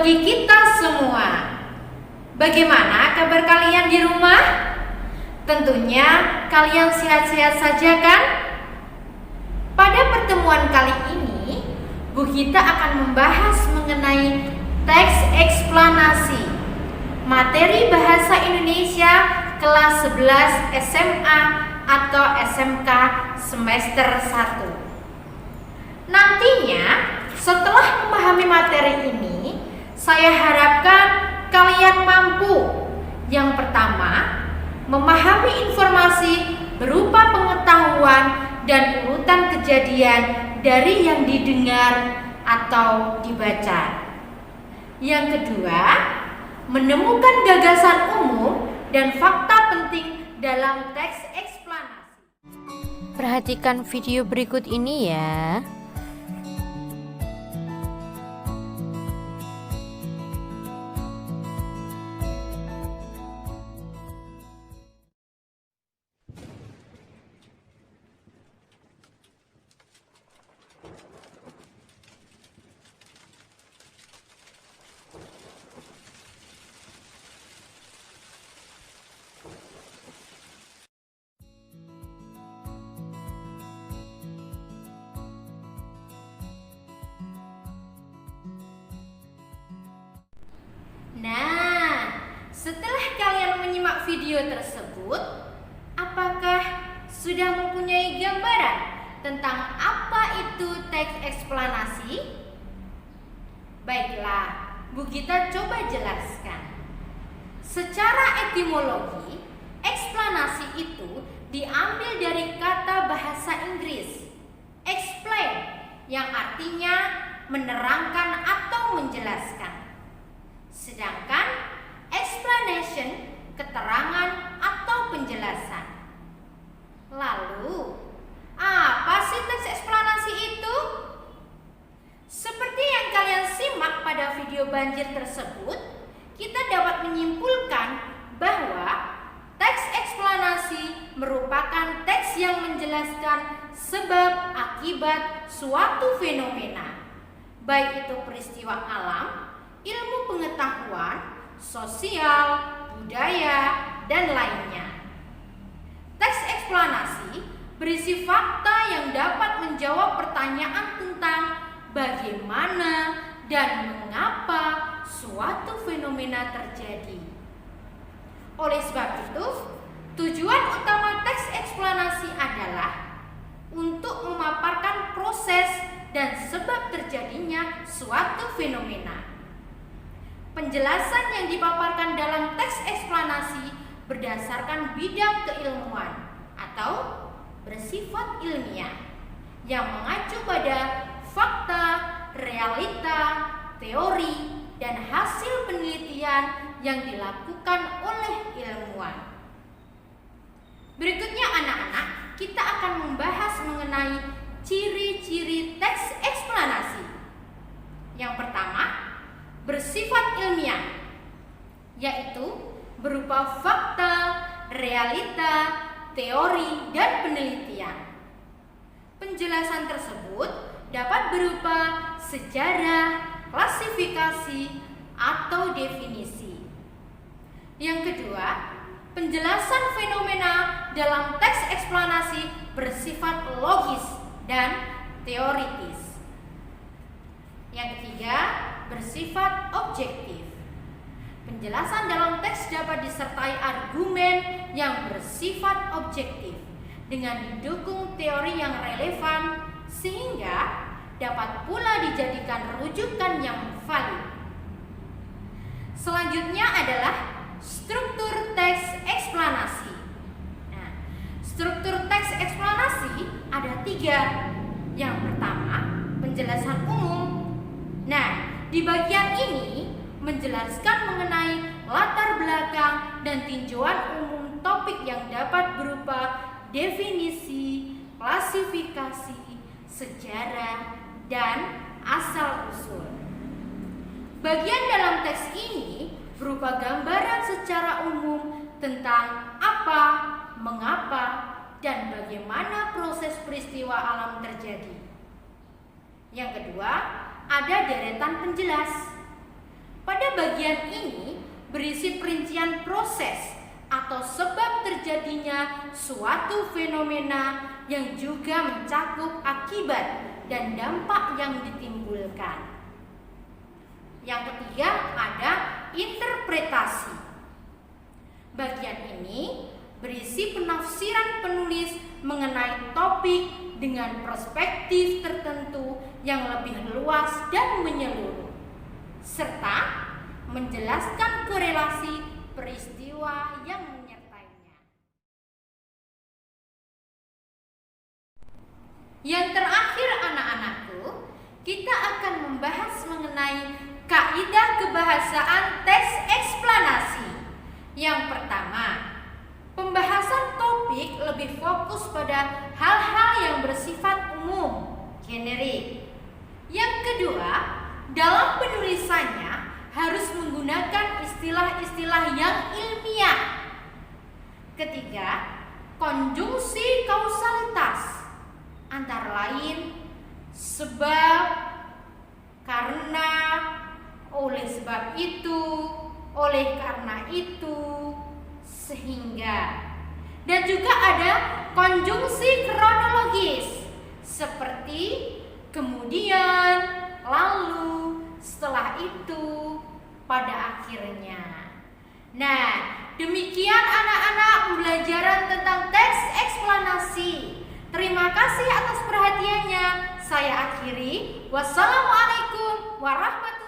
bagi kita semua. Bagaimana kabar kalian di rumah? Tentunya kalian sehat-sehat saja kan? Pada pertemuan kali ini, Bu Gita akan membahas mengenai teks eksplanasi, materi bahasa Indonesia kelas 11 SMA atau SMK semester 1. Nantinya, setelah memahami materi ini, saya harapkan kalian mampu. Yang pertama, memahami informasi berupa pengetahuan dan urutan kejadian dari yang didengar atau dibaca. Yang kedua, menemukan gagasan umum dan fakta penting dalam teks eksplanasi. Perhatikan video berikut ini ya. Nah, setelah kalian menyimak video tersebut, apakah sudah mempunyai gambaran tentang apa itu teks eksplanasi? Baiklah, Bu Gita coba jelaskan. Secara etimologi, eksplanasi itu diambil dari kata bahasa Inggris explain, yang artinya menerangkan atau menjelaskan. Sedangkan explanation, keterangan atau penjelasan. Lalu, apa sih teks eksplanasi itu? Seperti yang kalian simak pada video banjir tersebut, kita dapat menyimpulkan bahwa teks eksplanasi merupakan teks yang menjelaskan sebab akibat suatu fenomena, baik itu peristiwa alam, ilmu pengetahuan, sosial, budaya, dan lainnya. Teks eksplanasi berisi fakta yang dapat menjawab pertanyaan tentang bagaimana dan mengapa suatu fenomena terjadi. Oleh sebab itu, tujuan utama teks eksplanasi adalah untuk memaparkan proses dan sebab terjadinya suatu fenomena. Penjelasan yang dipaparkan dalam teks eksplanasi berdasarkan bidang keilmuan atau bersifat ilmiah yang mengacu pada fakta, realita, teori, dan hasil penelitian yang dilakukan oleh ilmuwan. Berikutnya anak-anak, kita akan membahas mengenai ciri-ciri teks eksplanasi. Yang pertama, bersifat ilmiah, yaitu berupa fakta, realita, teori, dan penelitian. Penjelasan tersebut dapat berupa sejarah, klasifikasi, atau definisi. Yang kedua, penjelasan fenomena dalam teks eksplanasi bersifat logis dan teoritis. Yang ketiga, bersifat objektif. Penjelasan dalam teks dapat disertai argumen yang bersifat objektif dengan didukung teori yang relevan sehingga dapat pula dijadikan rujukan yang valid. Selanjutnya adalah struktur teks eksplanasi. Nah, struktur teks eksplanasi ada 3. Yang pertama, penjelasan umum. Nah, di bagian ini menjelaskan mengenai latar belakang dan tinjauan umum topik yang dapat berupa definisi, klasifikasi, sejarah, dan asal-usul. Bagian dalam teks ini berupa gambaran secara umum tentang apa, mengapa, dan bagaimana proses peristiwa alam terjadi. Yang kedua, ada deretan penjelas. Pada bagian ini berisi perincian proses atau sebab terjadinya suatu fenomena yang juga mencakup akibat dan dampak yang ditimbulkan. Yang ketiga ada interpretasi. Bagian ini berisi penafsiran penulis mengenai topik dengan perspektif tertentu yang lebih luas dan menyeluruh, serta menjelaskan korelasi peristiwa yang menyertainya. Yang terakhir anak-anakku, kita akan membahas mengenai kaidah kebahasaan teks eksplanasi. Yang pertama, pembahasan topik lebih fokus pada hal-hal yang bersifat umum, generik. Yang kedua, dalam penulisannya harus menggunakan istilah-istilah yang ilmiah. Ketiga, konjungsi kausalitas, antara lain sebab, karena, oleh sebab itu, oleh karena itu, sehingga. Dan juga ada konjungsi kronologis seperti kemudian, lalu, setelah itu, pada akhirnya. Nah, demikian anak-anak pembelajaran tentang teks eksplanasi. Terima kasih atas perhatiannya. Saya akhiri. Wassalamualaikum warahmatullahi wabarakatuh.